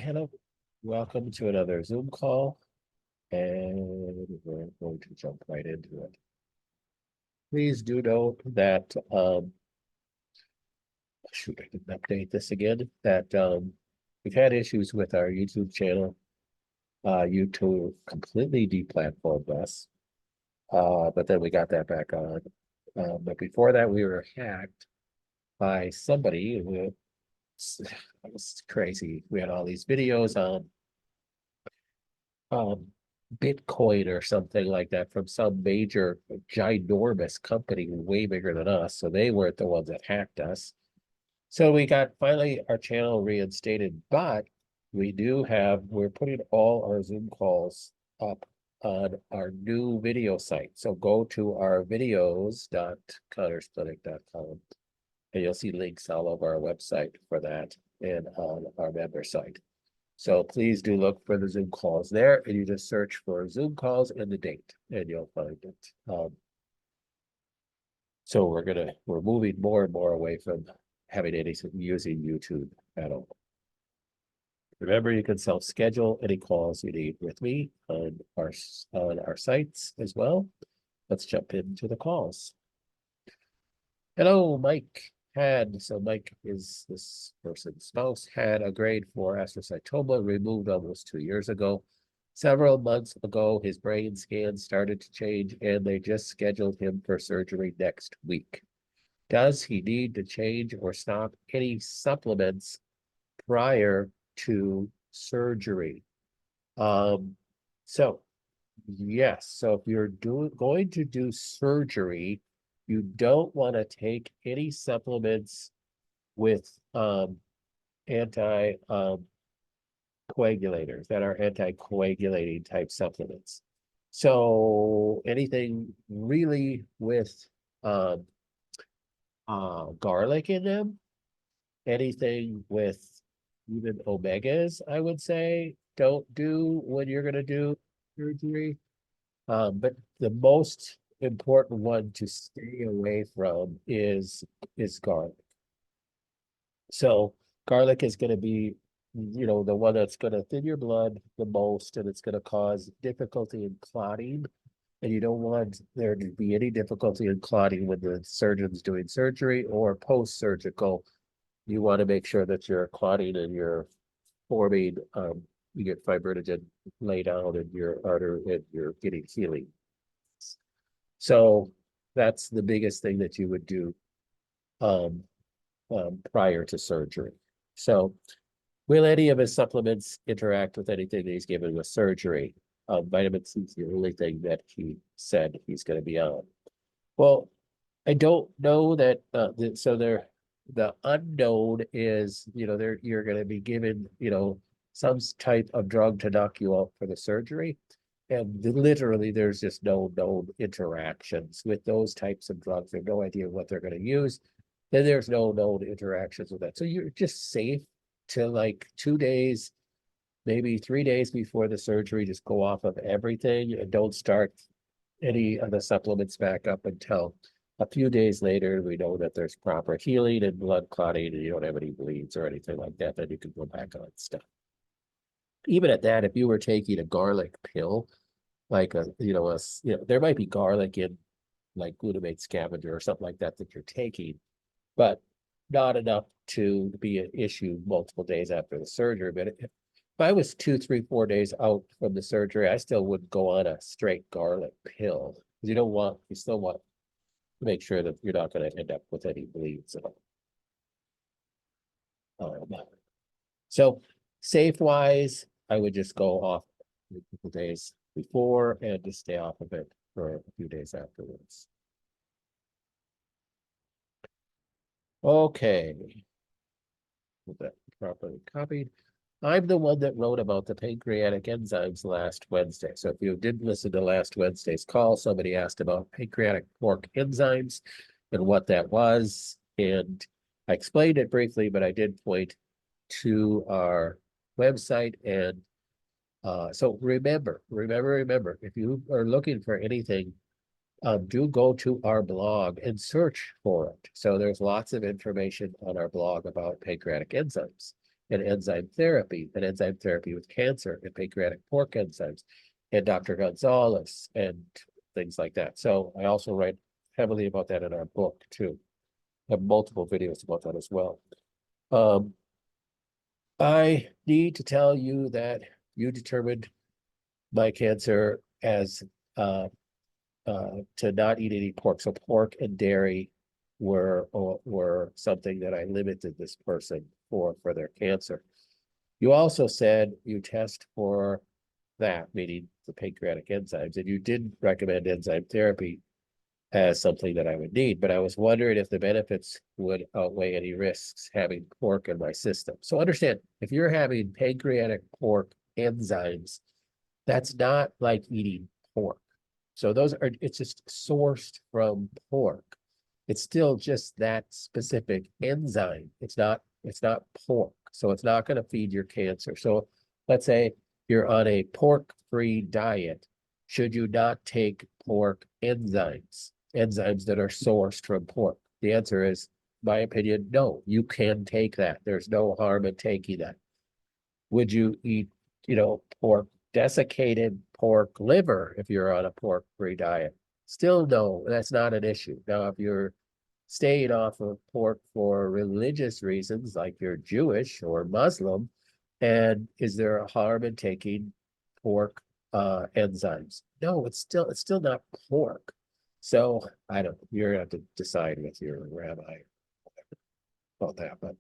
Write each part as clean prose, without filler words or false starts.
Hello, welcome to another Zoom call, and we're going to jump right into it. Please do note that, shoot, I didn't update this again, that we've had issues with our YouTube channel. YouTube completely deplatformed us, but then we got that back on. But before that, we were hacked by somebody who, it was crazy. We had all these videos on um Bitcoin or something like that from some major ginormous company way bigger than us. So they weren't the ones that hacked us. So we got finally our channel reinstated, but we're putting all our Zoom calls up on our new video site. So go to our videos.connorsclinic.com and you'll see links all over our website for that and on our member site. So please do look for the Zoom calls there, and you just search for Zoom calls and the date, and you'll find it. So we're moving more and more away from having anything using YouTube at all. Remember, you can self-schedule any calls you need with me on our sites as well. Let's jump into the calls. Hello, Mike. Mike is this person's spouse, had a grade 4 astrocytoma removed almost 2 years ago. Several months ago, his brain scans started to change and they just scheduled him for surgery next week. Does he need to change or stop any supplements prior to surgery? So yes, so if you're going to do surgery, you don't want to take any supplements with anti coagulators that are anticoagulating type supplements. So anything really with garlic in them, anything with even omegas, I would say, don't do when you're going to do surgery. But the most important one to stay away from is garlic. So garlic is going to be, the one that's going to thin your blood the most, and it's going to cause difficulty in clotting. And you don't want there to be any difficulty in clotting when the surgeon's doing surgery or post-surgical. You want to make sure that you're clotting and you're forming, you get fibrinogen laid out in your artery and you're getting healing. So that's the biggest thing that you would do prior to surgery. So will any of his supplements interact with anything that he's given with surgery? Vitamin C is the only thing that he said he's going to be on. Well, I don't know that. The unknown is, you're going to be given, some type of drug to knock you out for the surgery. And literally, there's just no known interactions with those types of drugs. They have no idea what they're going to use. Then there's no known interactions with that. So you're just safe to like 2 days, maybe 3 days before the surgery, just go off of everything and don't start any of the supplements back up until a few days later. We know that there's proper healing and blood clotting and you don't have any bleeds or anything like that, then you can go back on stuff. Even at that, if you were taking a garlic pill, like there might be garlic in like glutamate scavenger or something like that you're taking, but not enough to be an issue multiple days after the surgery. But if I was 2, 3, 4 days out from the surgery, I still wouldn't go on a straight garlic pill. You still want to make sure that you're not going to end up with any bleeds at all. So safe wise, I would just go off a couple days before and just stay off of it for a few days afterwards. Okay. With that properly copied. I'm the one that wrote about the pancreatic enzymes last Wednesday. So if you didn't listen to last Wednesday's call, somebody asked about pancreatic pork enzymes and what that was. And I explained it briefly, but I did point to our website. And so remember, if you are looking for anything, do go to our blog and search for it. So there's lots of information on our blog about pancreatic enzymes. and enzyme therapy with cancer and pancreatic pork enzymes, and Dr. Gonzalez and things like that. So I also write heavily about that in our book too. I have multiple videos about that as well. I need to tell you that you determined my cancer as to not eat any pork. So pork and dairy were something that I limited this person for their cancer. You also said you test for that, meaning the pancreatic enzymes, and you did recommend enzyme therapy as something that I would need, but I was wondering if the benefits would outweigh any risks having pork in my system. So understand, if you're having pancreatic pork enzymes, that's not like eating pork. So those are, it's just sourced from pork. It's still just that specific enzyme. It's not pork. So it's not going to feed your cancer. So let's say you're on a pork-free diet. Should you not take pork enzymes that are sourced from pork? The answer is, my opinion, no. You can take that. There's no harm in taking that. Would you eat, pork, desiccated pork liver if you're on a pork-free diet? Still no, that's not an issue. Now, if you're staying off of pork for religious reasons, like you're Jewish or Muslim, and is there a harm in taking pork enzymes? No, it's still not pork. So I don't, you're gonna have to decide with your rabbi about that, but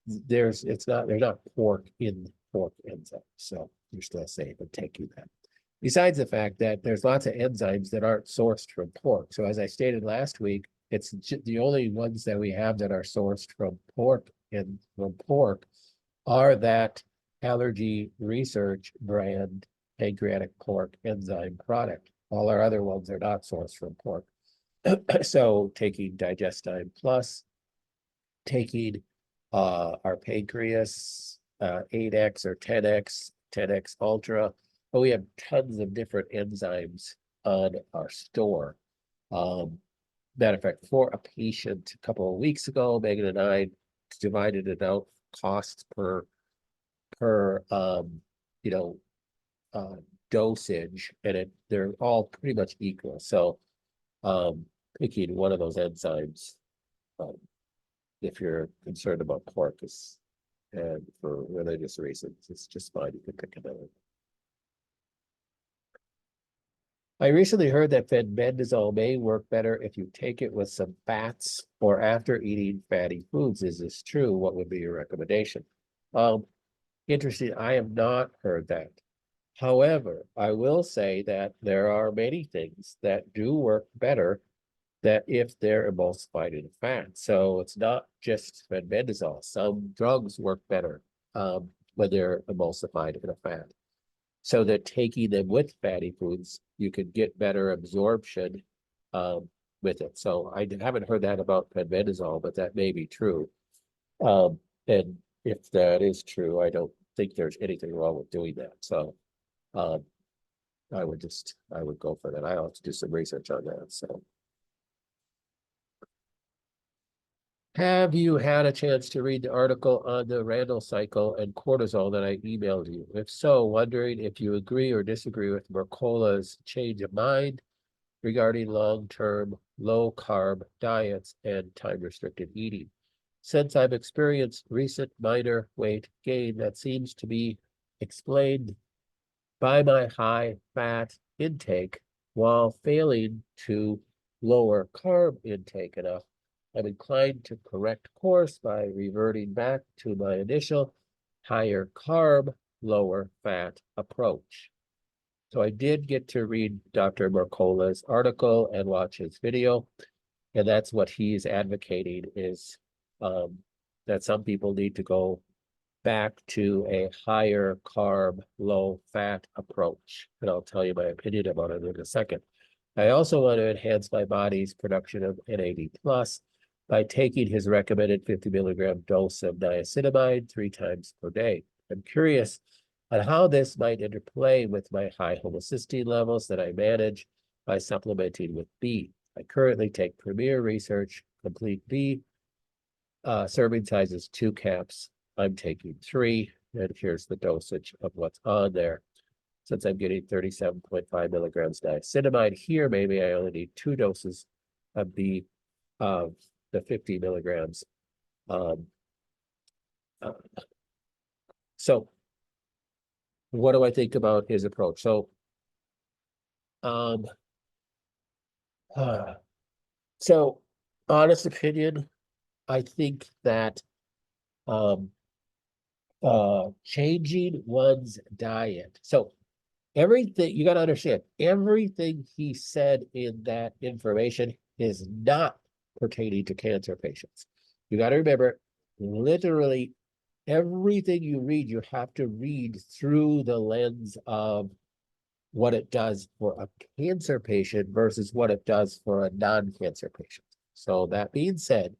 there's not pork in pork enzymes, so you're still safe in taking that. Besides the fact that there's lots of enzymes that aren't sourced from pork. So as I stated last week, it's the only ones that we have that are sourced from pork are that Allergy Research brand pancreatic pork enzyme product. All our other ones are not sourced from pork. So taking Digestime Plus, taking our pancreas 8X or 10X Ultra. But we have tons of different enzymes on our store. Matter of fact, for a patient a couple of weeks ago, Megan and I divided it out costs per dosage, and they're all pretty much equal. So picking one of those enzymes, if you're concerned about pork, and for religious reasons, it's just fine. You can pick another. I recently heard that fenbendazole may work better if you take it with some fats or after eating fatty foods. Is this true? What would be your recommendation? Interesting. I have not heard that. However, I will say that there are many things that do work better that if they're emulsified in fat. So it's not just fenbendazole. Some drugs work better when they're emulsified in a fat. So that taking them with fatty foods, you could get better absorption with it. So I haven't heard that about fenbendazole, but that may be true. And if that is true, I don't think there's anything wrong with doing that. So I would go for that. I'll have to do some research on that. So have you had a chance to read the article on the Randle cycle and cortisol that I emailed you? If so, wondering if you agree or disagree with Mercola's change of mind regarding long-term low-carb diets and time-restricted eating. Since I've experienced recent minor weight gain that seems to be explained by my high fat intake while failing to lower carb intake enough, I'm inclined to correct course by reverting back to my initial higher carb, lower fat approach. So I did get to read Dr. Mercola's article and watch his video, and that's what he's advocating is that some people need to go back to a higher carb, low fat approach. And I'll tell you my opinion about it in a second. I also want to enhance my body's production of NAD+ by taking his recommended 50 milligram dose of niacinamide 3 times per day. I'm curious on how this might interplay with my high homocysteine levels that I manage by supplementing with B. I currently take Premier Research Complete B, serving sizes 2 caps I'm taking 3, and here's the dosage of what's on there. Since I'm getting 37.5 milligrams niacinamide here, maybe I only need 2 doses of the 50 milligrams. Um, uh, so what do I think about his approach? So so honest opinion, I think that changing one's diet. So everything, you got to understand, everything he said in that information is not pertaining to cancer patients. You got to remember, literally everything you read, you have to read through the lens of what it does for a cancer patient versus what it does for a non-cancer patient. So that being said,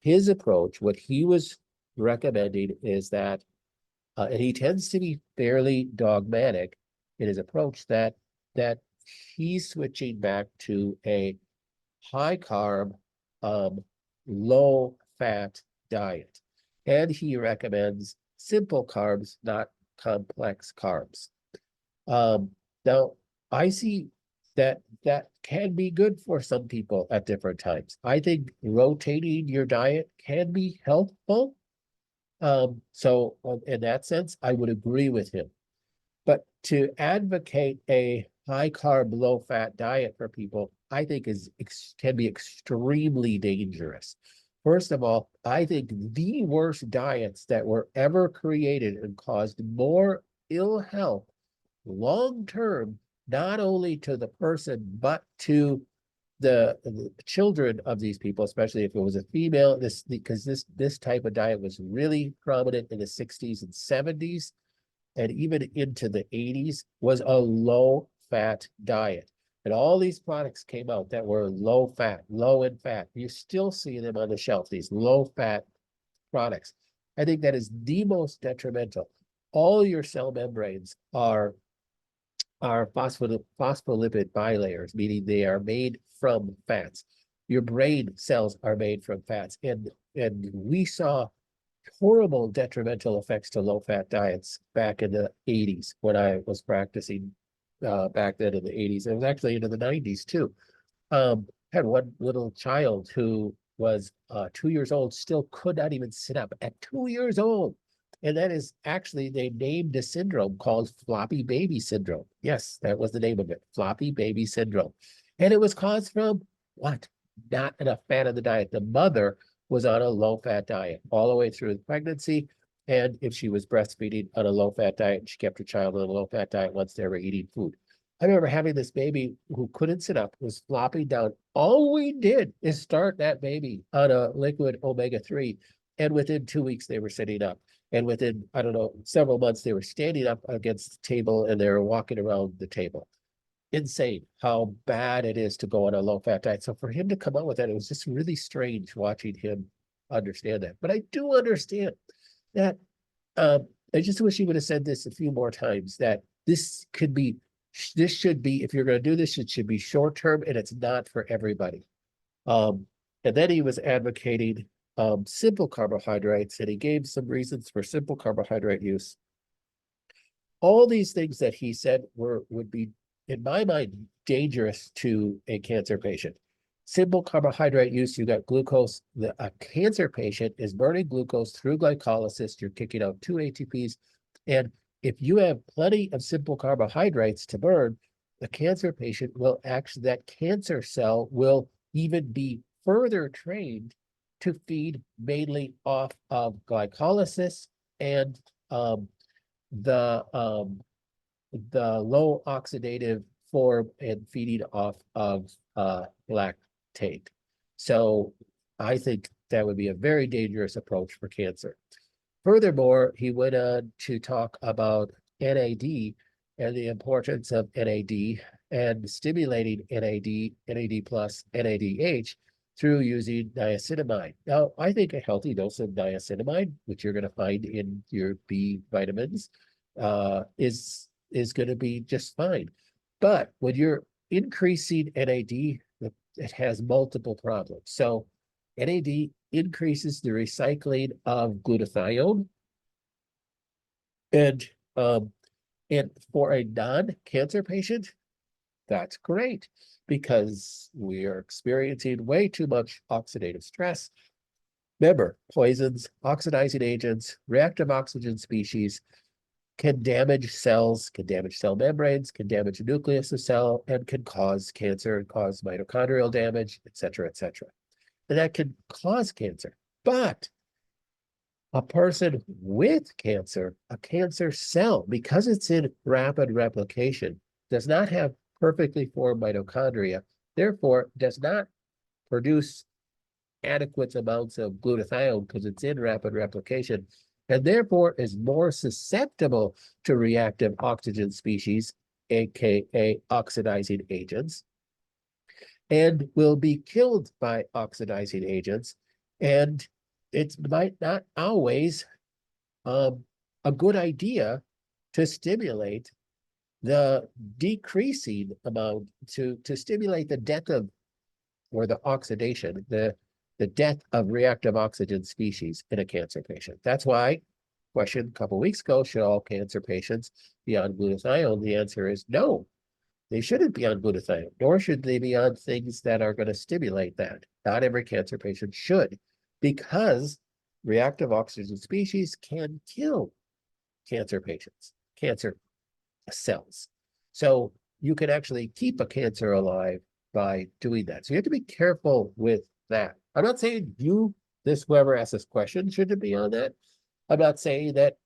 his approach, what he was recommending is that, and he tends to be fairly dogmatic in his approach, that he's switching back to a high carb, low fat diet. And he recommends simple carbs, not complex carbs. Now, I see that can be good for some people at different times. I think rotating your diet can be helpful. So in that sense, I would agree with him. But to advocate a high carb, low fat diet for people, I think can be extremely dangerous. First of all, I think the worst diets that were ever created and caused more ill health long term, not only to the person, but to the children of these people, especially if it was a female, because this type of diet was really prominent in the 60s and 70s, and even into the 80s, was a low fat diet. And all these products came out that were low fat, low in fat. You still see them on the shelf, these low fat products. I think that is the most detrimental. All your cell membranes are phospholipid bilayers, meaning they are made from fats. Your brain cells are made from fats. And we saw horrible detrimental effects to low-fat diets back in the 80s when I was practicing back then in the 80s. It was actually into the 90s too. Had one little child who was 2 years old, still could not even sit up at 2 years old. And that is actually, they named a syndrome called floppy baby syndrome. Yes, that was the name of it, floppy baby syndrome. And it was caused from what? Not enough fat in the diet. The mother was on a low-fat diet all the way through the pregnancy. And if she was breastfeeding on a low-fat diet, she kept her child on a low-fat diet once they were eating food. I remember having this baby who couldn't sit up, was flopping down. All we did is start that baby on a liquid omega-3. And within 2 weeks, they were sitting up. And within, I don't know, several months, they were standing up against the table and they were walking around the table. Insane how bad it is to go on a low-fat diet. So for him to come out with that, it was just really strange watching him understand that. But I do understand that. I just wish he would have said this a few more times, that this should be, if you're going to do this, it should be short-term and it's not for everybody. And then he was advocating simple carbohydrates, and he gave some reasons for simple carbohydrate use. All these things that he said would be, in my mind, dangerous to a cancer patient. Simple carbohydrate use, you got glucose. A cancer patient is burning glucose through glycolysis. You're kicking out 2 ATPs. And if you have plenty of simple carbohydrates to burn, the cancer patient will actually, that cancer cell will even be further trained to feed mainly off of glycolysis and the low oxidative form and feeding off of lactate. So I think that would be a very dangerous approach for cancer. Furthermore, he went on to talk about NAD and the importance of NAD and stimulating NAD plus, NADH through using niacinamide. Now, I think a healthy dose of niacinamide, which you're going to find in your B vitamins, is going to be just fine. But when you're increasing NAD, it has multiple problems. So NAD increases the recycling of glutathione. And for a non-cancer patient, that's great because we are experiencing way too much oxidative stress. Remember, poisons, oxidizing agents, reactive oxygen species can damage cells, can damage cell membranes, can damage the nucleus of cell, and can cause cancer and cause mitochondrial damage, et cetera, et cetera. And that can cause cancer. But a person with cancer, a cancer cell, because it's in rapid replication, does not have perfectly formed mitochondria, therefore does not produce adequate amounts of glutathione because it's in rapid replication, and therefore is more susceptible to reactive oxygen species, aka oxidizing agents, and will be killed by oxidizing agents. And it might not always a good idea to stimulate the decreasing amount to stimulate the death of, or the oxidation, the death of reactive oxygen species in a cancer patient. That's why, question a couple of weeks ago, should all cancer patients be on glutathione? The answer is no, they shouldn't be on glutathione, nor should they be on things that are going to stimulate that. Not every cancer patient should, because reactive oxygen species can kill cancer patients, cancer cells. So you can actually keep a cancer alive by doing that. So you have to be careful with that. I'm not saying whoever asked this question shouldn't be on that. I'm not saying that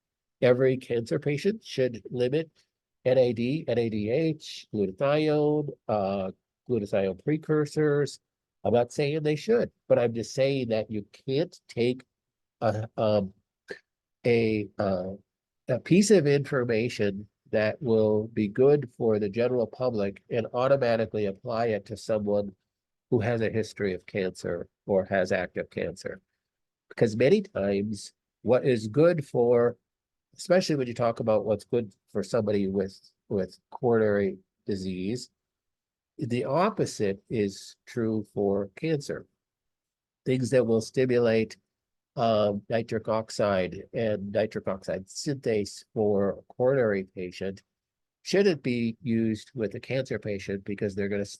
every cancer patient should limit NAD, NADH, glutathione, glutathione precursors. I'm not saying they should, but I'm just saying that you can't take a piece of information that will be good for the general public and automatically apply it to someone who has a history of cancer or has active cancer. Because many times what is good for, especially when you talk about what's good for somebody with coronary disease, the opposite is true for cancer. Things that will stimulate nitric oxide and nitric oxide synthase for a coronary patient shouldn't be used with a cancer patient because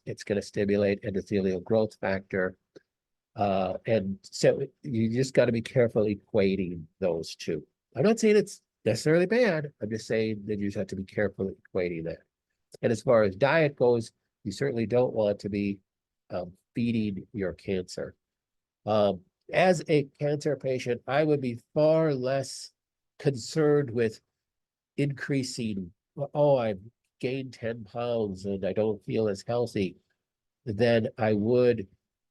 it's gonna stimulate endothelial growth factor. And so you just got to be careful equating those two. I'm not saying it's necessarily bad. I'm just saying that you just have to be careful equating that. And as far as diet goes, you certainly don't want to be feeding your cancer. As a cancer patient, I would be far less concerned with increasing, oh, I've gained 10 pounds and I don't feel as healthy, than I would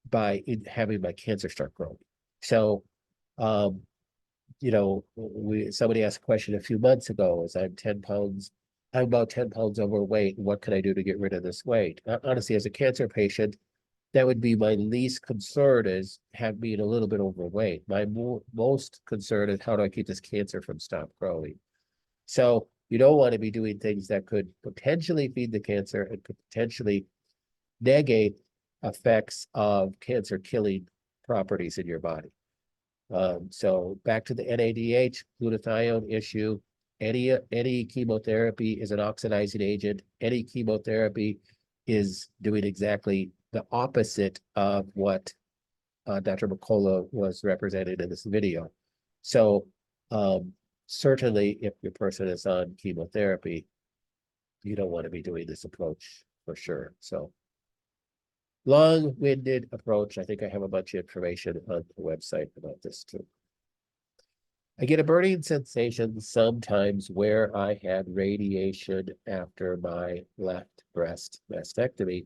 by having my cancer start growing. So, somebody asked a question a few months ago, I'm about 10 pounds overweight. What can I do to get rid of this weight? Honestly, as a cancer patient, that would be my least concern, is being a little bit overweight. My most concern is how do I keep this cancer from stop growing? So you don't want to be doing things that could potentially feed the cancer and could potentially negate effects of cancer killing properties in your body. So back to the NADH glutathione issue, any chemotherapy is an oxidizing agent. Any chemotherapy is doing exactly the opposite of what Dr. McCullough was represented in this video. So certainly if your person is on chemotherapy, you don't want to be doing this approach for sure. So long-winded approach. I think I have a bunch of information on the website about this too. I get a burning sensation sometimes where I had radiation after my left breast mastectomy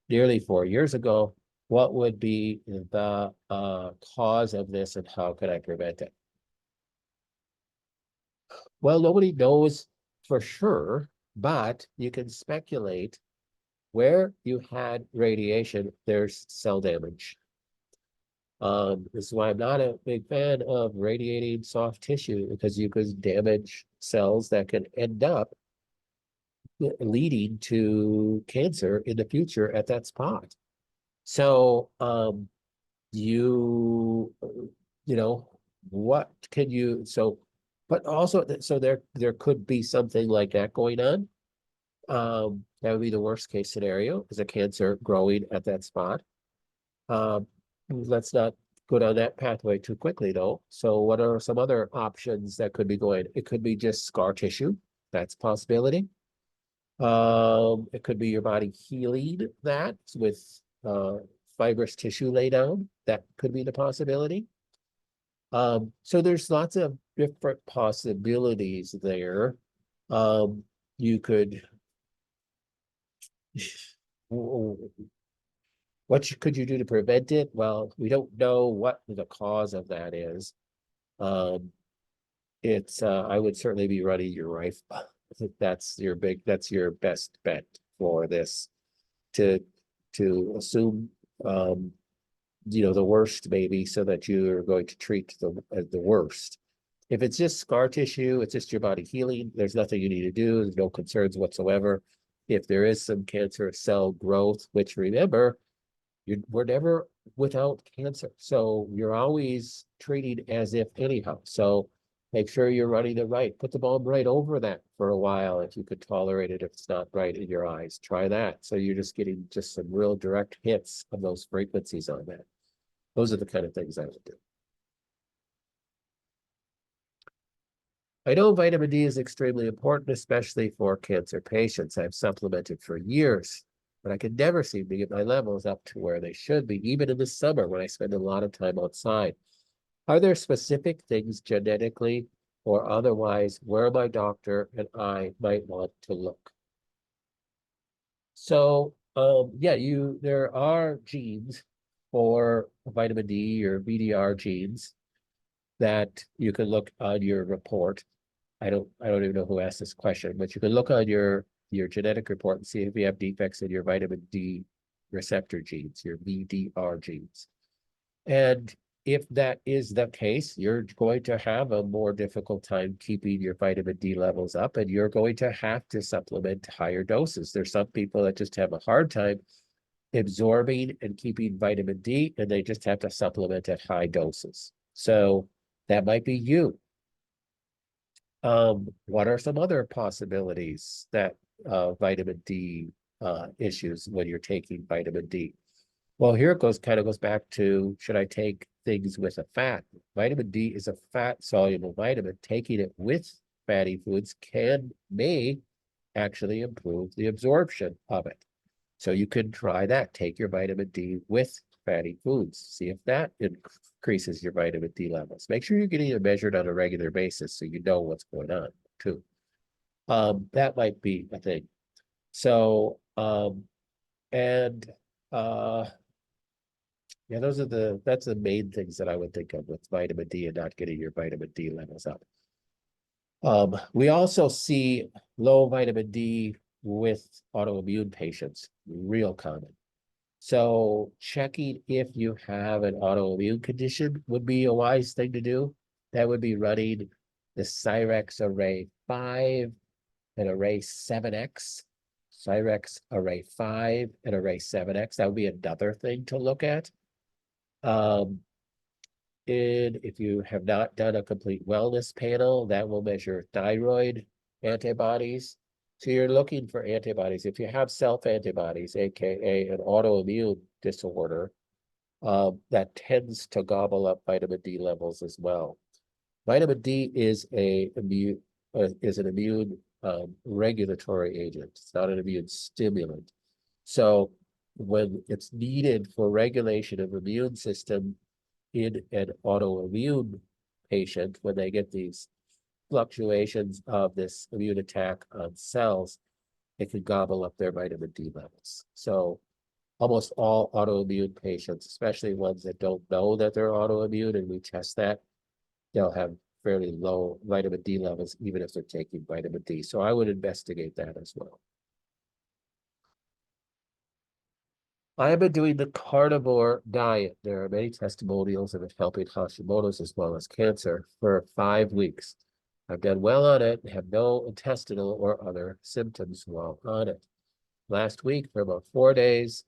nearly 4 years ago. What would be the cause of this and how can I prevent it? Well, nobody knows for sure, but you can speculate. Where you had radiation, there's cell damage. This is why I'm not a big fan of radiating soft tissue, because you could damage cells that can end up leading to cancer in the future at that spot. So you, what can you, but also, so there could be something like that going on. That would be the worst case scenario, is a cancer growing at that spot. Let's not go down that pathway too quickly though. So what are some other options that could be going? It could be just scar tissue. That's a possibility. It could be your body healing that with fibrous tissue lay down. That could be the possibility. So there's lots of different possibilities there. You could could you do to prevent it? Well, we don't know what the cause of that is. I would certainly be running your rifle. I think that's your best bet for this, to assume the worst maybe, so that you're going to treat the worst. If it's just scar tissue, it's just your body healing, there's nothing you need to do, there's no concerns whatsoever. If there is some cancer cell growth, which remember, we're never without cancer. So you're always treating as if anyhow. So make sure you're running it right. Put the bulb right over that for a while if you could tolerate it, if it's not right in your eyes. Try that. So you're just getting just some real direct hits of those frequencies on that. Those are the kind of things I would do. I know vitamin D is extremely important, especially for cancer patients. I've supplemented for years, but I could never seem to get my levels up to where they should be, even in the summer when I spend a lot of time outside. Are there specific things genetically or otherwise where my doctor and I might want to look? So, yeah, there are genes for vitamin D or VDR genes that you can look on your report. I don't even know who asked this question, but you can look on your genetic report and see if you have defects in your vitamin D receptor genes, your VDR genes. And if that is the case, you're going to have a more difficult time keeping your vitamin D levels up, and you're going to have to supplement higher doses. There's some people that just have a hard time absorbing and keeping vitamin D, and they just have to supplement at high doses. So that might be you. What are some other possibilities that vitamin D issues when you're taking vitamin D? Well, here it kind of goes back to, should I take things with a fat? Vitamin D is a fat soluble vitamin. Taking it with fatty foods may actually improve the absorption of it. So you can try that. Take your vitamin D with fatty foods. See if that increases your vitamin D levels. Make sure you're getting it measured on a regular basis so you know what's going on too. That might be a thing. So, yeah, that's the main things that I would think of with vitamin D and not getting your vitamin D levels up. We also see low vitamin D with autoimmune patients, real common. So checking if you have an autoimmune condition would be a wise thing to do. That would be running the Cyrex Array 5 and Array 7X. Cyrex Array 5 and Array 7X. That would be another thing to look at. And if you have not done a complete wellness panel, that will measure thyroid antibodies. So you're looking for antibodies. If you have self-antibodies, aka an autoimmune disorder, that tends to gobble up vitamin D levels as well. Vitamin D is an immune regulatory agent. It's not an immune stimulant. So when it's needed for regulation of immune system in an autoimmune patient, when they get these fluctuations of this immune attack on cells, it can gobble up their vitamin D levels. So almost all autoimmune patients, especially ones that don't know that they're autoimmune, and we test that, they'll have fairly low vitamin D levels, even if they're taking vitamin D. So I would investigate that as well. I have been doing the carnivore diet. There are many testimonials of it helping Hashimoto's as well as cancer for 5 weeks. I've done well on it and have no intestinal or other symptoms while on it. Last week, for about 4 days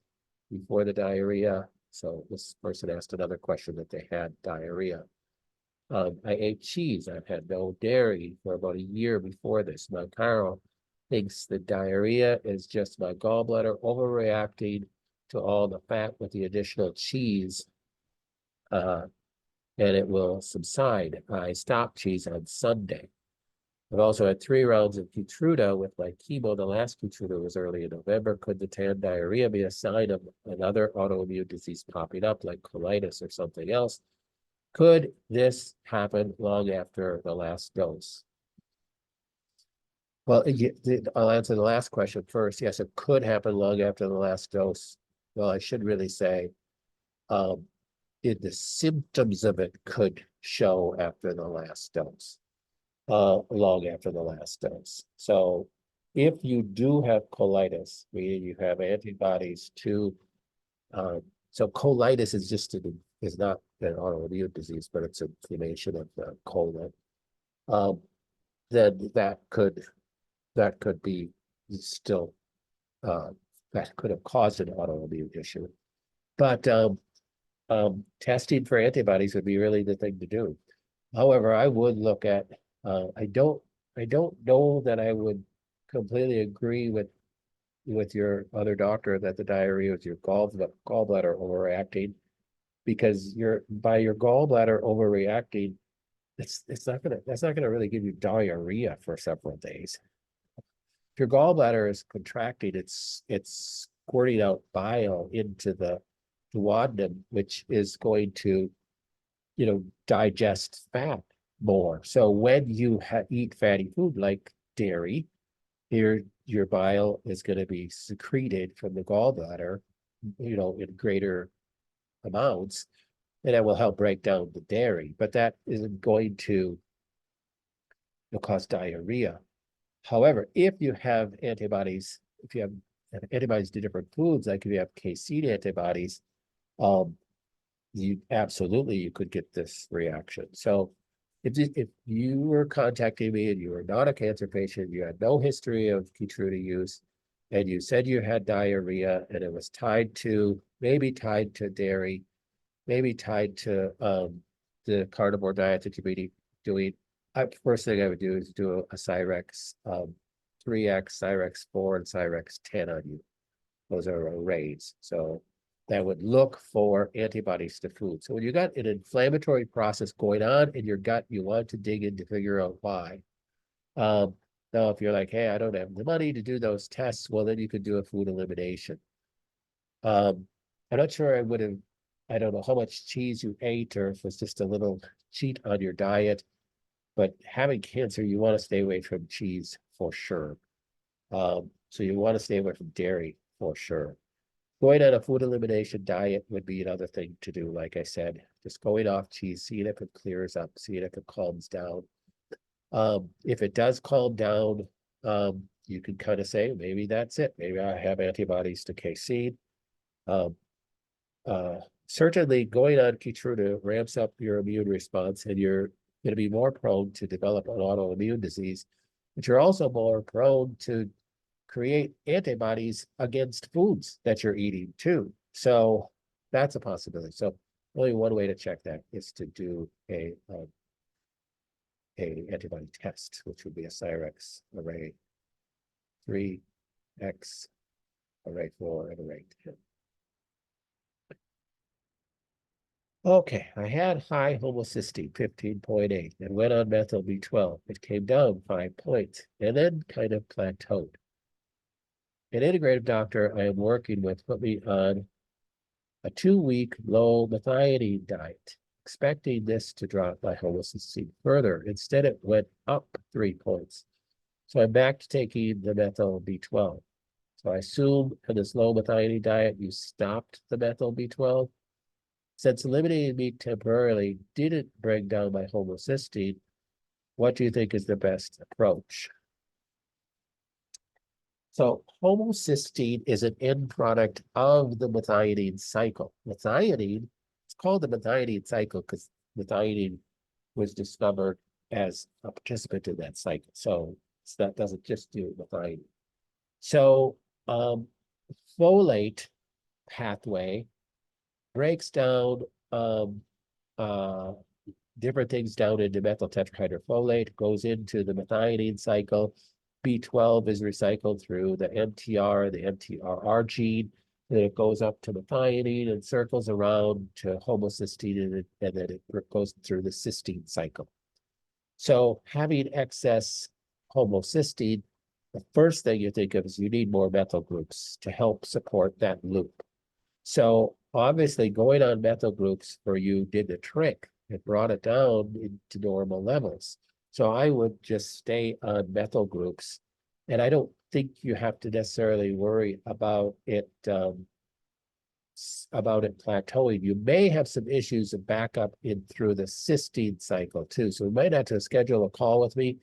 before the diarrhea, So this person asked another question that they had diarrhea. I ate cheese. I've had no dairy for about a year before this. My Carol thinks the diarrhea is just my gallbladder overreacting to all the fat with the additional cheese. And it will subside. I stopped cheese on Sunday. I've also had 3 rounds of Keytruda with my chemo. The last Keytruda was early in November. Could the tan diarrhea be a sign of another autoimmune disease popping up, like colitis or something else? Could this happen long after the last dose? Well, I'll answer the last question first. Yes, it could happen long after the last dose. Well, I should really say, the symptoms of it could show after the last dose, long after the last dose. So if you do have colitis, meaning you have antibodies to, so colitis is not an autoimmune disease, but it's inflammation of the colon. Then that could be still, that could have caused an autoimmune issue. But testing for antibodies would be really the thing to do. However, I would look at, I don't know that I would completely agree with your other doctor that the diarrhea is your gallbladder overreacting, because by your gallbladder overreacting, that's not gonna really give you diarrhea for several days. If your gallbladder is contracting, it's squirting out bile into the duodenum, which is going to, digest fat more. So when you eat fatty food like dairy, your bile is going to be secreted from the gallbladder, in greater amounts, and that will help break down the dairy. But that isn't going to cause diarrhea. However, if you have antibodies to different foods, like if you have casein antibodies, you could get this reaction. So if you were contacting me and you were not a cancer patient, you had no history of Keytruda use, and you said you had diarrhea, and it was maybe tied to dairy, maybe tied to the carnivore diet that you've been doing, first thing I would do is do a Cyrex 3X, Cyrex 4, and Cyrex 10 on you. Those are arrays. So that would look for antibodies to food. So when you got an inflammatory process going on in your gut, you want to dig in to figure out why. Now, if you're like, hey, I don't have the money to do those tests, well, then you could do a food elimination. I'm not sure I don't know how much cheese you ate, or if it's just a little cheat on your diet, but having cancer, you want to stay away from cheese for sure. So you want to stay away from dairy for sure. Going on a food elimination diet would be another thing to do. Like I said, just going off cheese, seeing if it clears up, seeing if it calms down. If it does calm down, you can kind of say, maybe that's it. Maybe I have antibodies to casein. Certainly going on Keytruda ramps up your immune response, and you're going to be more prone to develop an autoimmune disease, but you're also more prone to create antibodies against foods that you're eating too. So that's a possibility. So only one way to check that is to do a antibody test, which would be a Cyrex array 3X, array 4, and array 10. Okay, I had high homocysteine, 15.8, and went on methyl B12. It came down 5 points and then kind of plateaued. An integrative doctor I am working with put me on a 2-week low methionine diet, expecting this to drop my homocysteine further. Instead, it went up 3 points. So I'm back to taking the methyl B12. So I assume in this low methionine diet, you stopped the methyl B12. Since eliminating meat temporarily didn't bring down my homocysteine, what do you think is the best approach? So homocysteine is an end product of the methionine cycle. Methionine, it's called the methionine cycle because methionine was discovered as a participant in that cycle. So that doesn't just do methionine. So folate pathway breaks down uh different things down into methyl tetrahydrofolate, goes into the methionine cycle. B12 is recycled through the MTR, the MTRR gene. Then it goes up to methionine and circles around to homocysteine, and then it goes through the cysteine cycle. So having excess homocysteine, the first thing you think of is you need more methyl groups to help support that loop. So obviously going on methyl groups for you did the trick. It brought it down into normal levels. So I would just stay on methyl groups. And I don't think you have to necessarily worry about it plateauing. You may have some issues of backup in through the cysteine cycle too. So we might have to schedule a call with me.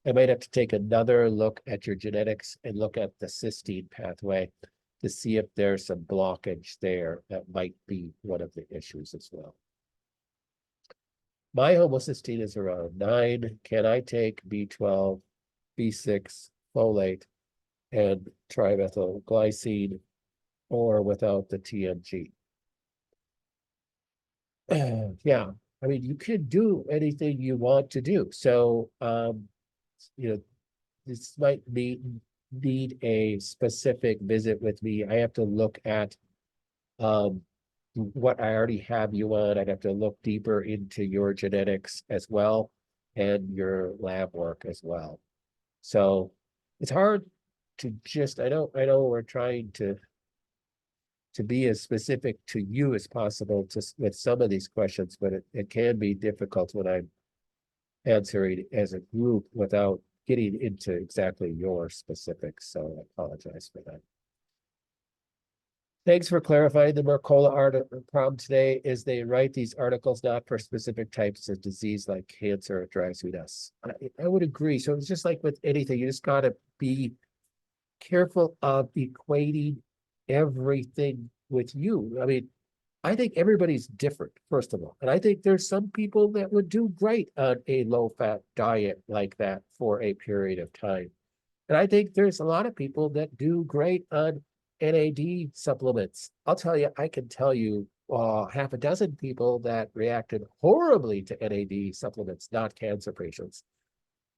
I might have to take another look at your genetics and look at the cysteine pathway to see if there's some blockage there that might be one of the issues as well. My homocysteine is around 9. Can I take B12, B6, folate, and trimethylglycine, or without the TMG? Yeah, I mean, you can do anything you want to do. So, this might need a specific visit with me. I have to look at what I already have you on. I'd have to look deeper into your genetics as well and your lab work as well. So it's hard to just, I know we're trying to be as specific to you as possible with some of these questions, but it can be difficult when I'm answering as a group without getting into exactly your specifics. So I apologize for that. Thanks for clarifying the Mercola problem today. Is they write these articles not for specific types of disease like cancer, it drives me nuts. I would agree. So it's just like with anything, you just got to be careful of equating everything with you. I mean, I think everybody's different, first of all. And I think there's some people that would do great on a low-fat diet like that for a period of time. And I think there's a lot of people that do great on NAD supplements. I'll tell you, I can tell you half a dozen people that reacted horribly to NAD supplements, not cancer patients,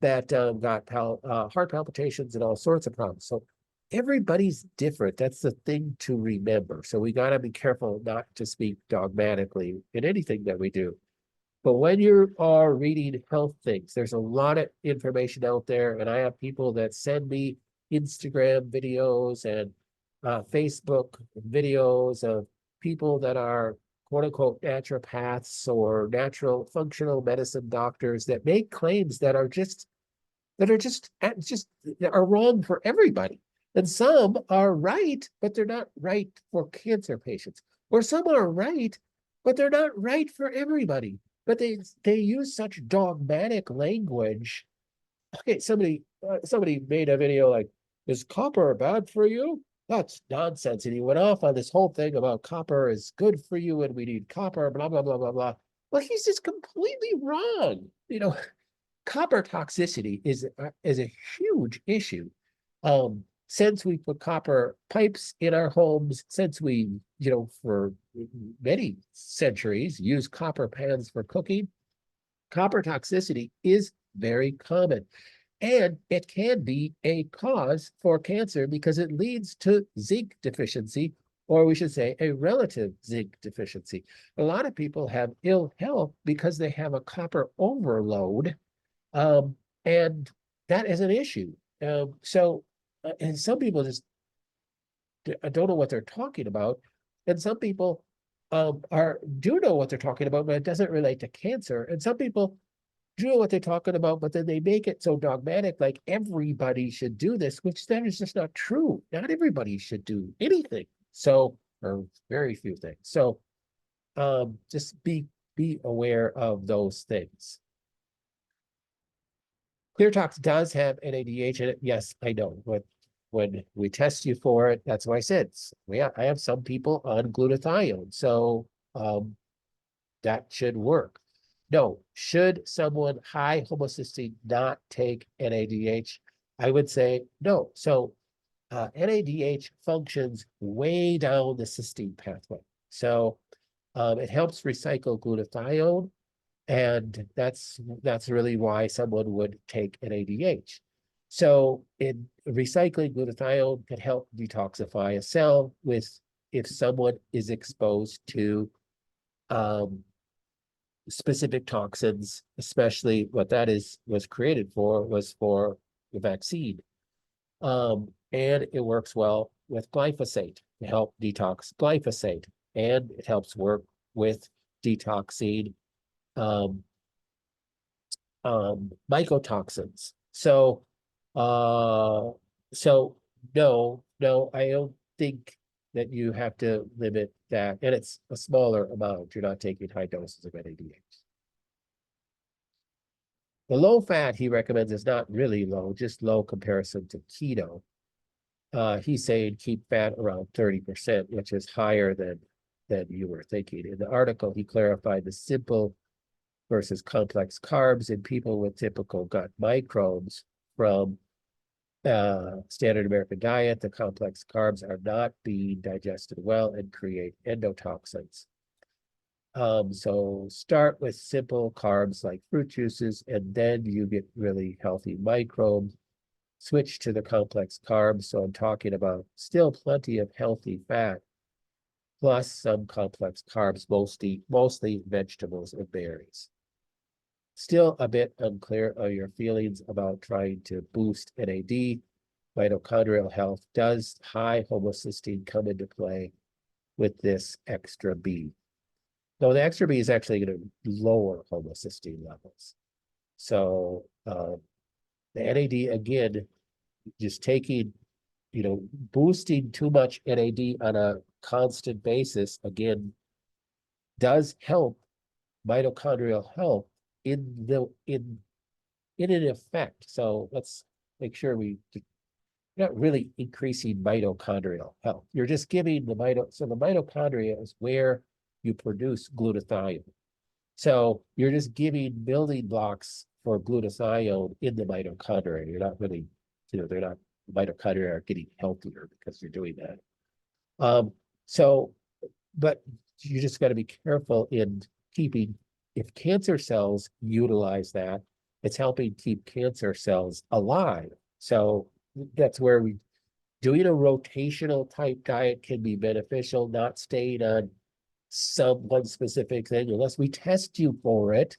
that got heart palpitations and all sorts of problems. So everybody's different. That's the thing to remember. So we got to be careful not to speak dogmatically in anything that we do. But when you are reading health things, there's a lot of information out there. And I have people that send me Instagram videos and Facebook videos of people that are quote unquote naturopaths or natural functional medicine doctors that make claims that are just are wrong for everybody. And some are right, but they're not right for cancer patients. Or some are right, but they're not right for everybody. But they use such dogmatic language. Okay, somebody made a video like, is copper bad for you? That's nonsense. And he went off on this whole thing about copper is good for you and we need copper, blah, blah, blah, blah, blah. Well, he's just completely wrong. Copper toxicity is a huge issue. Since we put copper pipes in our homes, since we, for many centuries, use copper pans for cooking, copper toxicity is very common. And it can be a cause for cancer because it leads to zinc deficiency, or we should say a relative zinc deficiency. A lot of people have ill health because they have a copper overload, and that is an issue. And some people just don't know what they're talking about. And some people do know what they're talking about, but it doesn't relate to cancer. And some people do know what they're talking about, but then they make it so dogmatic, like everybody should do this, which then is just not true. Not everybody should do anything. So, or very few things. So just be aware of those things. ClearTox does have NADH in it. Yes, I know. But when we test you for it, that's why I said, I have some people on glutathione. So that should work. No, should someone high homocysteine not take NADH? I would say no. So NADH functions way down the cysteine pathway. So It helps recycle glutathione, and that's really why someone would take NADH. So in recycling glutathione can help detoxify a cell if someone is exposed to specific toxins, especially what that was created for was for the vaccine. And it works well with glyphosate to help detox glyphosate, and it helps work with detoxing mycotoxins. So, so no, I don't think that you have to limit that, and it's a smaller amount. You're not taking high doses of NADH. The low fat he recommends is not really low, just low comparison to keto. He's saying keep fat around 30%, which is higher than you were thinking. In the article, he clarified the simple versus complex carbs in people with typical gut microbes from standard American diet. The complex carbs are not being digested well and create endotoxins. So start with simple carbs like fruit juices, and then you get really healthy microbes. Switch to the complex carbs. So I'm talking about still plenty of healthy fat, plus some complex carbs, mostly vegetables and berries. Still a bit unclear on your feelings about trying to boost NAD. Mitochondrial health. Does high homocysteine come into play with this extra B? No, the extra B is actually going to lower homocysteine levels. So the NAD, again, just taking, boosting too much NAD on a constant basis, again, does help mitochondrial health in an effect. So let's make sure you're not really increasing mitochondrial health. You're just giving the mitochondria is where you produce glutathione. So you're just giving building blocks for glutathione in the mitochondria. You're not really, they're not, mitochondria are getting healthier because you're doing that. But you just got to be careful in keeping, if cancer cells utilize that, it's helping keep cancer cells alive. So that's where doing a rotational type diet can be beneficial, not staying on one specific thing unless we test you for it.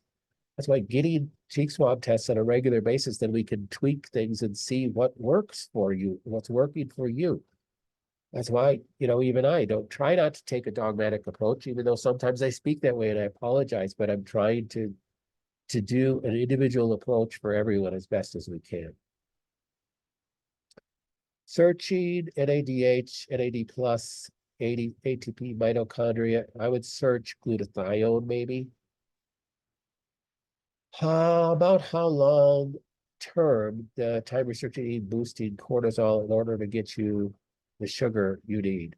That's why getting cheek swab tests on a regular basis, then we can tweak things and see what works for you, what's working for you. That's why, even I don't try not to take a dogmatic approach, even though sometimes I speak that way and I apologize, but I'm trying to do an individual approach for everyone as best as we can. Searching NADH, NAD plus, ATP mitochondria. I would search glutathione maybe. About how long term the time restricted eating boosting cortisol in order to get you the sugar you need?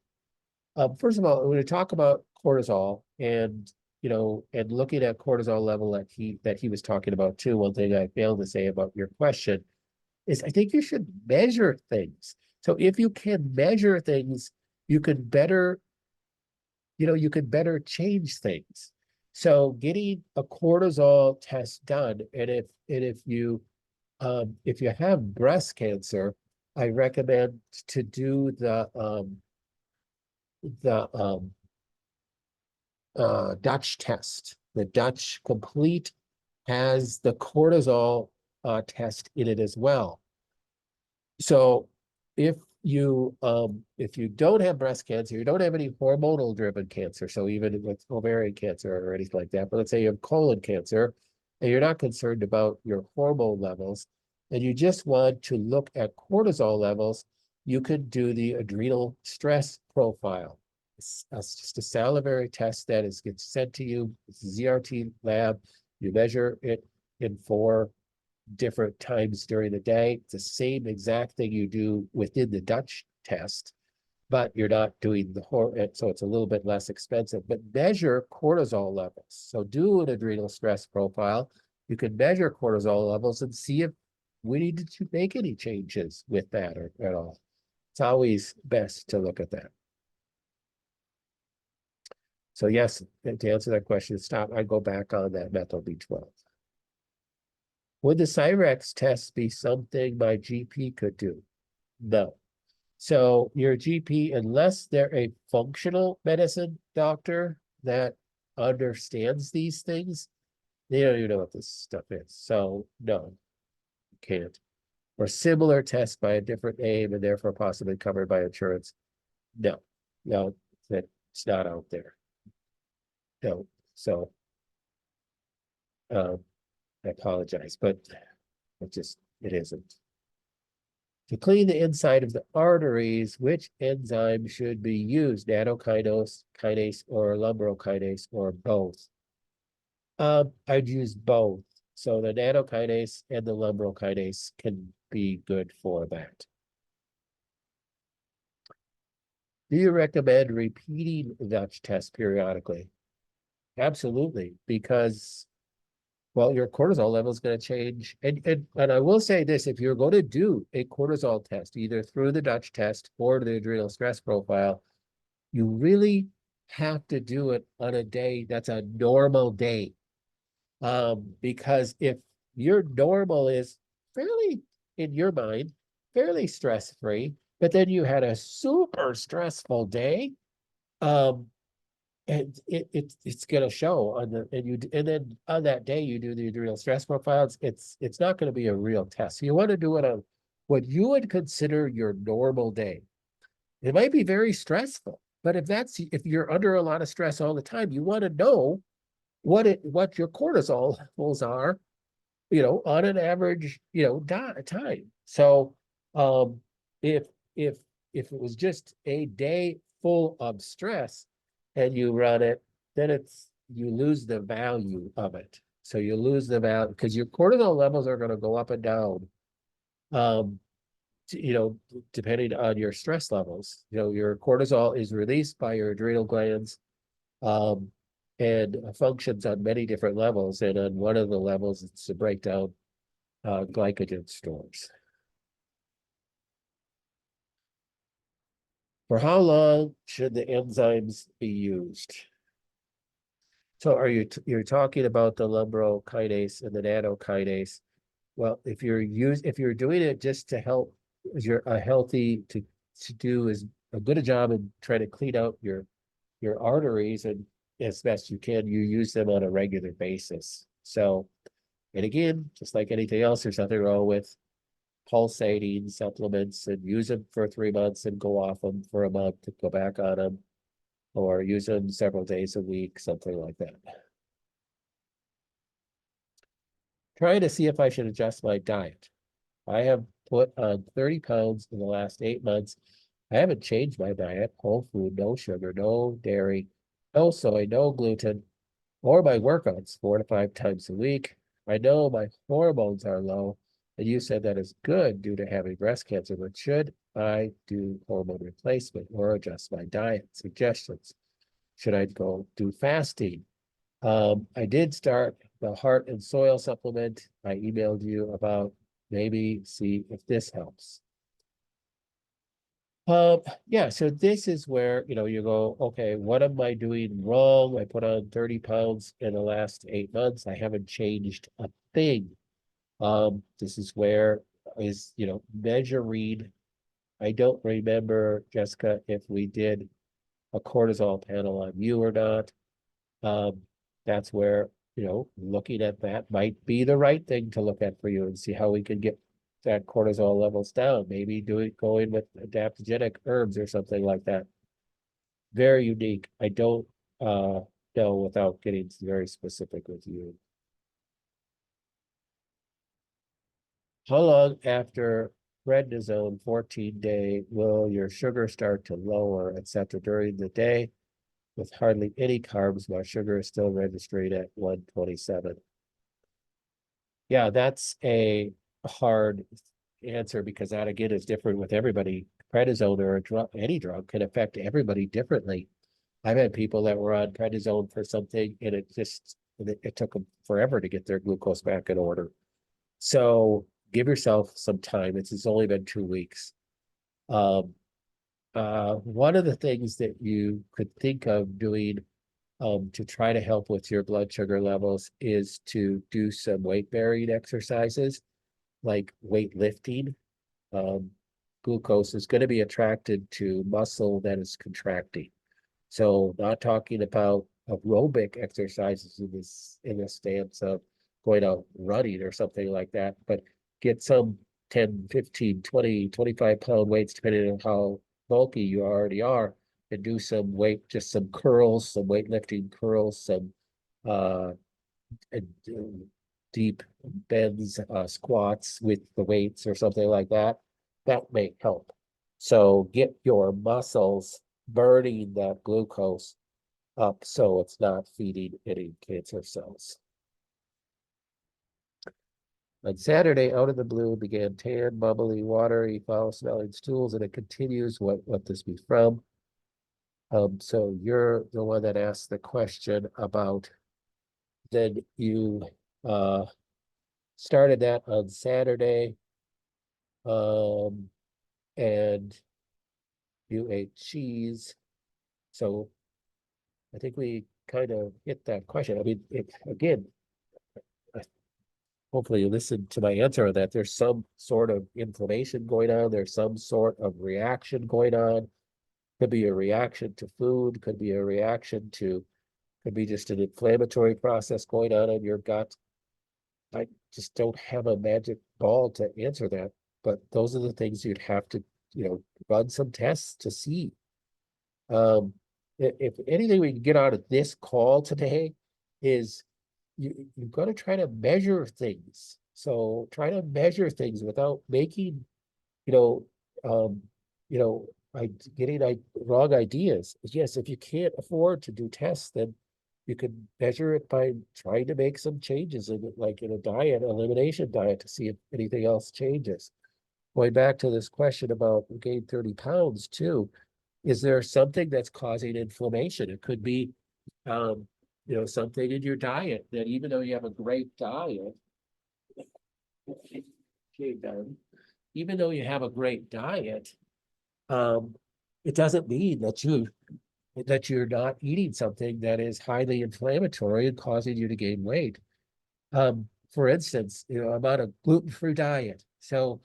First of all, when we talk about cortisol and and looking at cortisol level that he was talking about too, one thing I failed to say about your question is I think you should measure things. So if you can measure things, you can better, you can better change things. So getting a cortisol test done, and if you have breast cancer, I recommend to do the Dutch test. The Dutch Complete has the cortisol test in it as well. So if you don't have breast cancer, you don't have any hormonal driven cancer, so even with ovarian cancer or anything like that, but let's say you have colon cancer and you're not concerned about your hormone levels, and you just want to look at cortisol levels, you could do the adrenal stress profile. It's just a salivary test that gets sent to you. It's a ZRT lab. You measure it in 4 different times during the day. It's the same exact thing you do within the Dutch test, but you're not doing so it's a little bit less expensive, but measure cortisol levels. So do an adrenal stress profile. You can measure cortisol levels and see if we need to make any changes with that or at all. It's always best to look at that. So yes, to answer that question, stop, I go back on that methyl B12. Would the Cyrex test be something my GP could do? No. So your GP, unless they're a functional medicine doctor that understands these things, they don't even know what this stuff is. So no, you can't. Or similar tests by a different name and therefore possibly covered by insurance. No, no, that's not out there. No, so I apologize, but it isn't. To clean the inside of the arteries, which enzyme should be used? Nattokinase or lumbrokinase or both? I'd use both. So the nattokinase and the lumbrokinase can be good for that. Do you recommend repeating the Dutch test periodically? Absolutely, because well, your cortisol level is going to change. And I will say this, if you're going to do a cortisol test, either through the Dutch test or the adrenal stress profile, you really have to do it on a day that's a normal day. Because if your normal is fairly, in your mind, fairly stress-free, but then you had a super stressful day, and it's going to show on the and then on that day you do the adrenal stress profiles. It's not going to be a real test. So you want to do it on what you would consider your normal day. It might be very stressful, but if you're under a lot of stress all the time, you want to know what your cortisol levels are, on an average, time. So if if if it was just a day full of stress and you run it, then you lose the value of it. So you lose the value because your cortisol levels are going to go up and down. Um, depending on your stress levels. Your cortisol is released by your adrenal glands, and functions on many different levels. And on one of the levels, it's to break down glycogen stores. For how long should the enzymes be used? So you're talking about the lumbrokinase and the nattokinase? Well, if you're doing it just to help, you're to do a good a job and try to clean out your arteries and as best you can, you use them on a regular basis. So, and again, just like anything else, there's nothing wrong with pulsating supplements and use them for 3 months and go off them for a month to go back on them, or use them several days a week, something like that. Trying to see if I should adjust my diet. I have put on 30 pounds in the last 8 months. I haven't changed my diet. Whole food, no sugar, no dairy, no soy, no gluten, or my workouts 4 to 5 times a week. I know my hormones are low, and you said that is good due to having breast cancer, but should I do hormone replacement or adjust my diet? Suggestions. Should I go do fasting? I did start the heart and soil supplement. I emailed you about, maybe see if this helps. Yeah, so this is where, you go, okay, what am I doing wrong? I put on 30 pounds in the last 8 months. I haven't changed a thing. This is where measuring. I don't remember, Jessica, if we did a cortisol panel on you or not. That's where, looking at that might be the right thing to look at for you and see how we can get that cortisol levels down. Maybe going with adaptogenic herbs or something like that. Very unique. I don't know without getting very specific with you. How long after prednisone 14-day will your sugar start to lower, etc. during the day? With hardly any carbs, my sugar is still registering at 127. Yeah, that's a hard answer because that again is different with everybody. Prednisone or any drug can affect everybody differently. I've had people that were on prednisone for something and it took them forever to get their glucose back in order. So give yourself some time. It's only been 2 weeks. One of the things that you could think of doing to try to help with your blood sugar levels is to do some weight-bearing exercises, like weightlifting. Glucose is going to be attracted to muscle that is contracting. So not talking about aerobic exercises in this stance of going out running or something like that, but get some 10, 15, 20, 25-pound weights, depending on how bulky you already are, and do some weight, just some curls, some weightlifting curls, some uh, deep bends, squats with the weights or something like that. That may help. So get your muscles burning that glucose up so it's not feeding any cancer cells. On Saturday, out of the blue, began tan, bubbly, watery, foul-smelling stools, and it continues. What this be from? So you're the one that asked the question about, then you started that on Saturday, and you ate cheese. So I think we kind of hit that question. I mean, again, hopefully you listened to my answer on that. There's some sort of inflammation going on. There's some sort of reaction going on. Could be a reaction to food, could be a reaction to, could be just an inflammatory process going on in your gut. I just don't have a magic ball to answer that, but those are the things you'd have to, run some tests to see. If anything we can get out of this call today is you've got to try to measure things. So try to measure things without making, you know, um, you know, getting wrong ideas. Yes, if you can't afford to do tests, then you can measure it by trying to make some changes in it, like in a diet, elimination diet, to see if anything else changes. Going back to this question about gain 30 pounds too, is there something that's causing inflammation? It could be, something in your diet that even though you have a great diet, okay, Ben, even though you have a great diet, it doesn't mean that you're not eating something that is highly inflammatory and causing you to gain weight. For instance, I'm on a gluten-free diet, so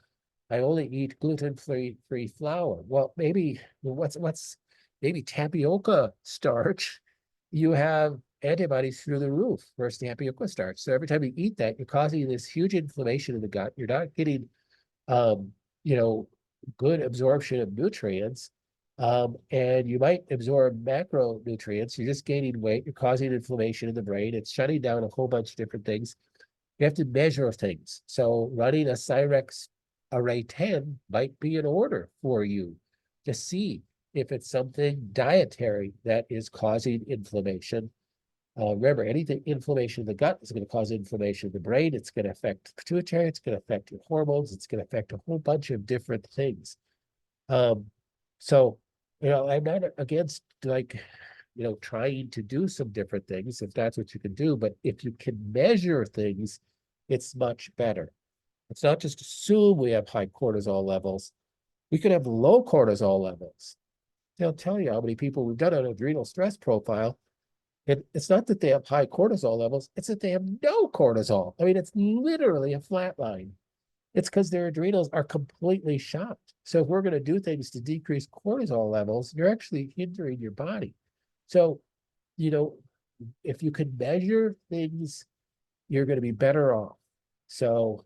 I only eat gluten-free flour. Well, maybe maybe tapioca starch, you have antibodies through the roof versus tapioca starch. So every time you eat that, you're causing this huge inflammation in the gut. You're not getting, um, you know, good absorption of nutrients. And you might absorb macronutrients. You're just gaining weight. You're causing inflammation in the brain. It's shutting down a whole bunch of different things. You have to measure things. So running a Cyrex Array 10 might be in order for you to see if it's something dietary that is causing inflammation. Remember, anything inflammation in the gut is going to cause inflammation in the brain. It's going to affect the pituitary. It's going to affect your hormones. It's going to affect a whole bunch of different things. So, I'm not against trying to do some different things if that's what you can do. But if you can measure things, it's much better. It's not just assume we have high cortisol levels. We could have low cortisol levels. They'll tell you how many people we've done an adrenal stress profile. And it's not that they have high cortisol levels, it's that they have no cortisol. I mean, it's literally a flat line. It's because their adrenals are completely shot. So if we're going to do things to decrease cortisol levels, you're actually hindering your body. So, if you can measure things, you're going to be better off. So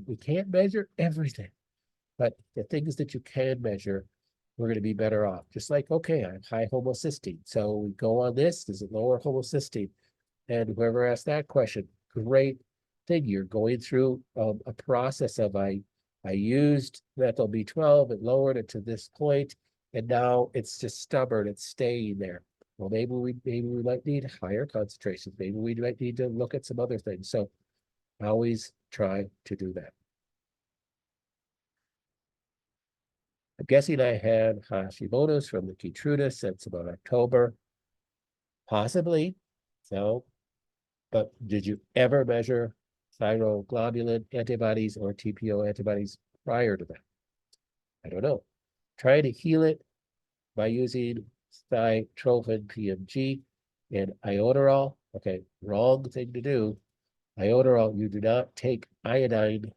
we can't measure everything, but the things that you can measure, we're going to be better off. Just like, okay, I'm high homocysteine. So we go on this, does it lower homocysteine? And whoever asked that question, great thing. You're going through a process of I used methyl B12, it lowered it to this point, and now it's just stubborn, it's staying there. Well, maybe we might need higher concentrations. Maybe we might need to look at some other things. So always try to do that. I'm guessing I had Hashimoto's from the Keytruda since about October. Possibly. So, but did you ever measure thyroglobulin antibodies or TPO antibodies prior to that? I don't know. Try to heal it by using Thytrophin PMG. And iodoral, okay, wrong thing to do. Iodoral, you do not take iodine.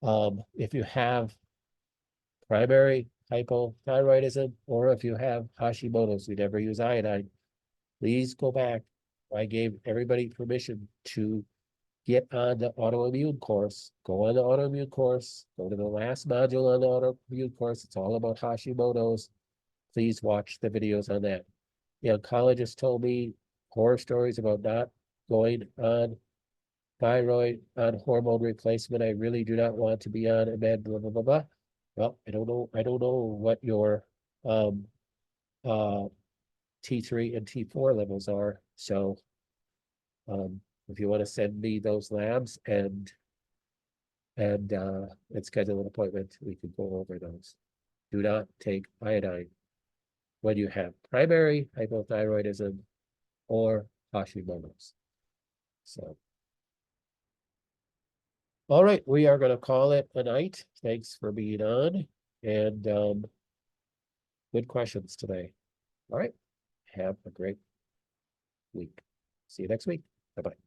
If you have primary hypothyroidism, or if you have Hashimoto's, you never use iodine. Please go back. I gave everybody permission to get on the autoimmune course. Go on the autoimmune course. Go to the last module on the autoimmune course. It's all about Hashimoto's. Please watch the videos on that. The oncologist told me horror stories about not going on thyroid, on hormone replacement. I really do not want to be on a med, blah, blah, blah, blah. Well, I don't know what your T3 and T4 levels are. So if you want to send me those labs and schedule an appointment, we can go over those. Do not take iodine when you have primary hypothyroidism or Hashimoto's. So, all right, we are going to call it a night. Thanks for being on, and good questions today. All right, have a great week. See you next week. Bye-bye.